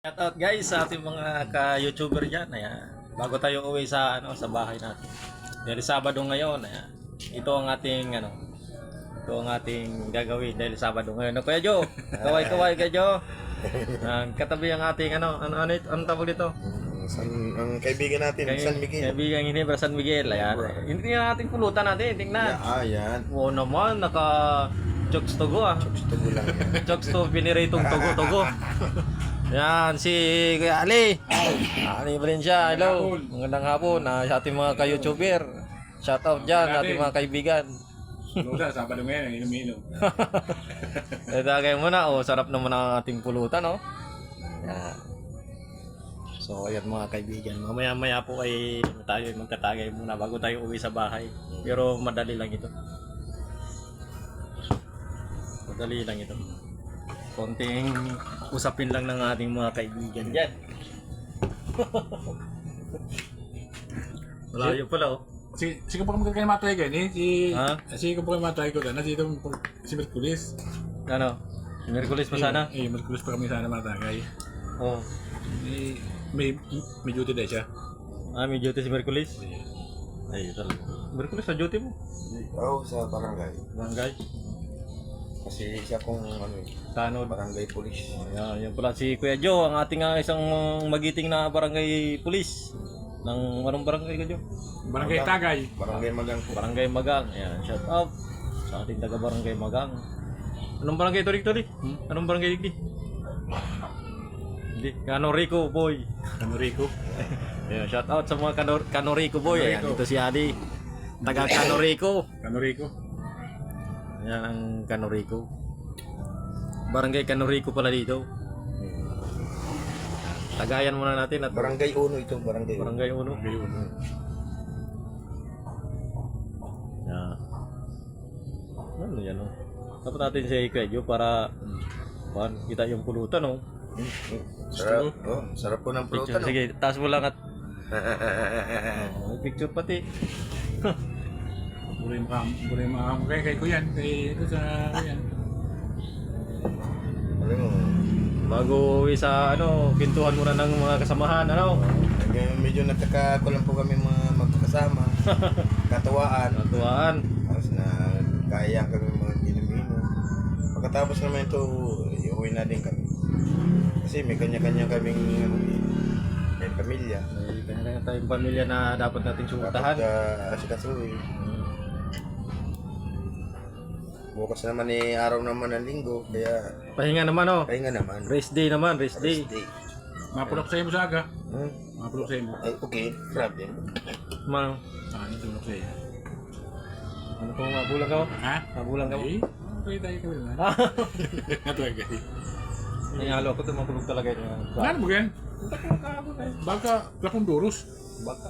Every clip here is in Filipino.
Shout out guys sa ating mga ka-YouTuber diyan. Ayan. Bago tayo uwi sa sa bahay natin. Dahil Sabado ngayon, ayan. Ito ang ating gagawin dahil Sabado ngayon. Kuya Jo, kaway-kaway Kuya Jo. Katabi ang ating ano tawag dito? Ang kaibigan natin, San Miguel. Kaibigan Ginebra San Miguel. Ayan. Hindi na natin pulutan natin, tingnan. Yan. Oo naman, chokes togo ah. Chokes to lang yan. Chokes to piniritong togo. Yan, si Kuya Ali. Ali Valencia, hello. Magandang hapon sa ating mga ka-YouTuber. Shout out dyan, ating mga kaibigan. Lusa, Sabado ngayon, ang inom-inom. Tagay muna, sarap naman ang ating pulutan, Yan. So, ayan mga kaibigan. Mamaya-maya po ay tayo magkatagay muna bago tayo uwi sa bahay. Pero madali lang ito. Konting usapin lang ng ating mga kaibigan dyan. Malayo pala Si ko pa kayo matay ka ni, Ha? si ko pa kayo matay ko na, dito si Merkulis. Ano? Merkulis pa sana? Merkulis pa kami sana matagay. Oo. May duty din siya. May duty si Merkulis? Ay, talaga. Merkulis sa duty mo? Oo, sa barangay. Barangay? Kasi isa kong Tanod. barangay police. Yan pala si Kuya Jo, ang ating isang magiting na barangay pulis. Ng anong barangay ka Jo? Barangay Tagay. Barangay Magang po. Barangay Magang. Ayan, shout out sa ating taga Barangay Magang. Anong barangay ito, Rick? Anong barangay ito? Hindi, Canorico boy. Canorico. Ayan, shout out sa mga Canorico boy. Ayan, Canorico. ito si Ali. Taga Canorico. Canorico. Ayan ang Canorico. Barangay Canorico pala dito. Tagayan muna natin at Barangay Uno ito, barangay Uno. Barangay Uno. Ayun. Yeah. Ano yan Dapat natin si Kuya Jo para kita yung pulutan Sarap. Sarap po ng Picture. pulutan. Sige, taas mo lang at picture pati. Buray makam kay Kuyan, kay ito sa Kuyan. Alam mo, Bago uwi sa pintuan muna ng mga kasamahan medyo nagkakakulang po kami mga magkakasama. Katuwaan. Natuwaan. Tapos na kaya kami mga ginamino. Pagkatapos naman ito, iuwi na din kami. Kasi may kanya-kanya kaming may pamilya. May kanya-kanya tayong pamilya na dapat nating suportahan. Dapat asikasuhin. Bukas naman araw naman ng linggo, kaya Pahinga naman pahinga naman. Rest day naman, rest day. Rest day. Mapulok sa iyo sa aga. Hmm? Mapulok sa iyo. Ay, okay, problem. Mano, Ano tulok sa iyo? ano kung mabulang ka? Ha? Mabulang ka? Okay, tayo kami naman. Natuwag kayo. Nangalo ako ito, makulog talaga ito. Ano mo yan? Baka lakong duros. Baka.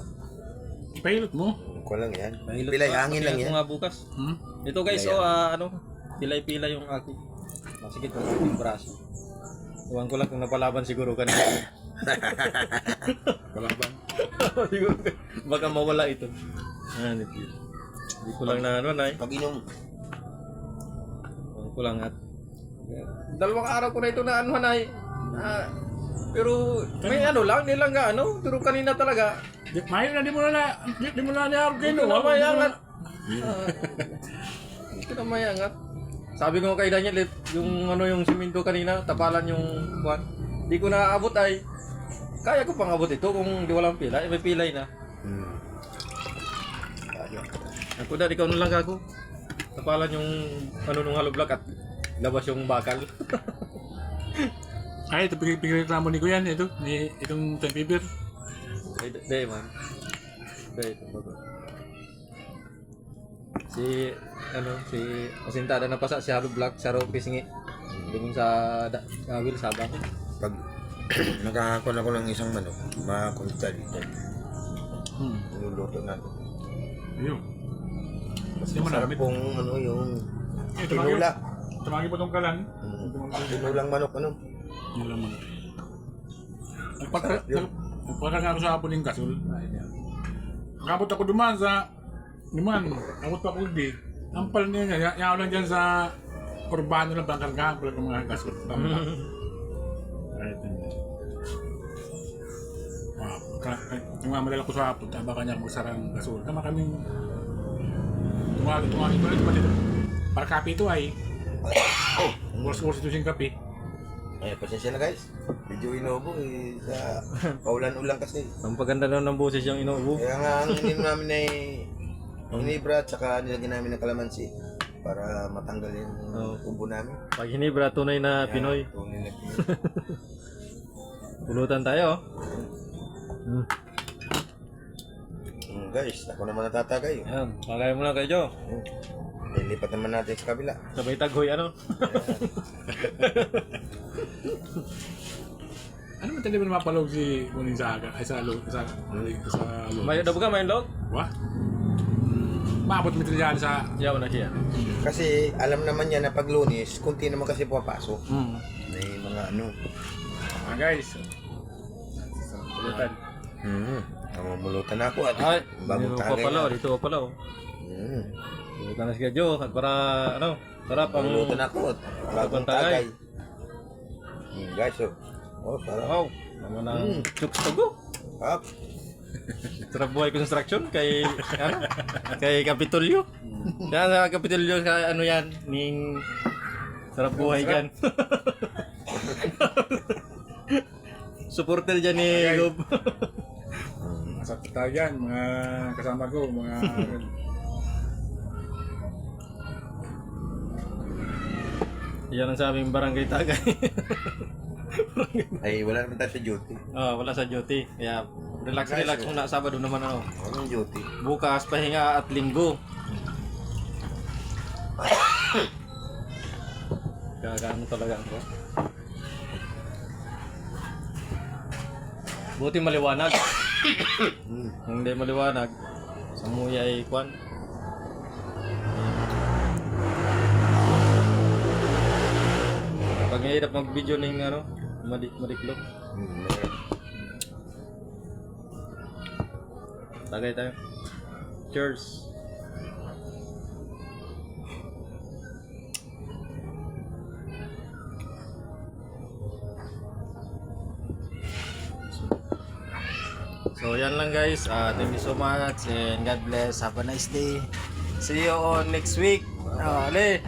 Pilot mo. Ko lang yan. Mahilot Pilay pa. hangin lang Tingnan yan. ko nga bukas. Ito guys, Pilay pilay-pilay yung aking. Sige, ito yung braso. Iwan ko lang kung napalaban siguro kanina. Kalaban. Siguro, baka mawala ito. Hindi ko lang na Pag-inom. Iwan ko lang at dalawang araw ko na ito na pero may nilang pero kanina talaga Mahal na, di mo na niarap kayo. Hindi ko na mayangat. Hindi ko na mayangat. Sabi ko kay Daniel, yung yung simento kanina, tapalan yung kuwan. Hindi ko naaabot ay. Kaya ko pang abot ito kung di walang pilay. May pilay na. Ako na, ikaw na lang gago. Tapalan yung nung hollow block at labas yung bakal. Ay, ito pinagreklamo ni Kuyan. Itong Tempiber. Day man. Day ito bago. Si Asintada na pasa si hollow block sa rope singi. Doon sa Will Sabang. Pag nakakakuha ako ng isang manok, makakunta dito. Niluluto natin. Ayun. Mas Hindi mo masarap namin. pong yung Ito tinula. Tumagi po itong kalan. Tinulang manok, Yun lang man. Sarap yun. Nagpatang ako sa Apuling Kasul. Nakabot ako duman sa abot pa ako di. Ang pala niya, yan lang dyan sa urbano ng Bangkarga, pala ng mga Kasul. Kahit Nagmamadala ko sa hapon, taba kanya magsarang gasol. Tama kaming tumawag ko rin dito. Para kape ito ay. Wars ito siyang kape. Ay, pasensya na guys. Medyo inubo eh, sa paulan-ulan kasi. Ang paganda daw ng boses yung inuubo. Kaya nga, ang ininom namin ay hinibra at saka nilagyan namin ng kalamansi para matanggal yung ubo namin. Pag hinibra, tunay na Pinoy. Tunay na Pinoy. Pulutan tayo. Guys, ako naman natatagay. Ayan, tagay mo na kayo, Jo. Lilipat naman natin sa kabila. Sabay taghoy, ano? Ano man talaga na mapalog si Muning Saga? Ay sa log. Sa log. May daw ka, may log? Wah? Maabot mo dyan sa... Yaw na siya. Kasi alam naman niya na pag Lunes, kunti naman kasi papasok. May mga ano. Guys. Pulutan. Namumulutan ako at Ay, bagong dito pa tagay pala, na. dito pa pala. Pulutan na siya, Jo. At para, ano, sarap ang... Namumulutan ako at bagong tagay. Guys, parang Wow, naman ang chooks togo. up. Sarap buhay construction kay, ano, kay Kapitolyo. Yan, sa Kapitolyo, ano yan, ning... Sarap buhay dyan. Supporter dyan ni Gob. Masap tayo yan, mga kasama ko, mga... Yan ang sa aming barangay tagay. Ay, wala naman tayo sa duty. Wala sa duty. Kaya relax muna. Sabado naman ano. Walang duty. Bukas pahinga at linggo. Gagano talaga ako. Buti maliwanag. Kung hindi maliwanag, sa muya ay kwan. Pag hirap mag-video ng ano, madiklop. Tagay tayo. Cheers. So yan lang guys. Thank you so much and God bless. Have a nice day. See you on next week. Ale.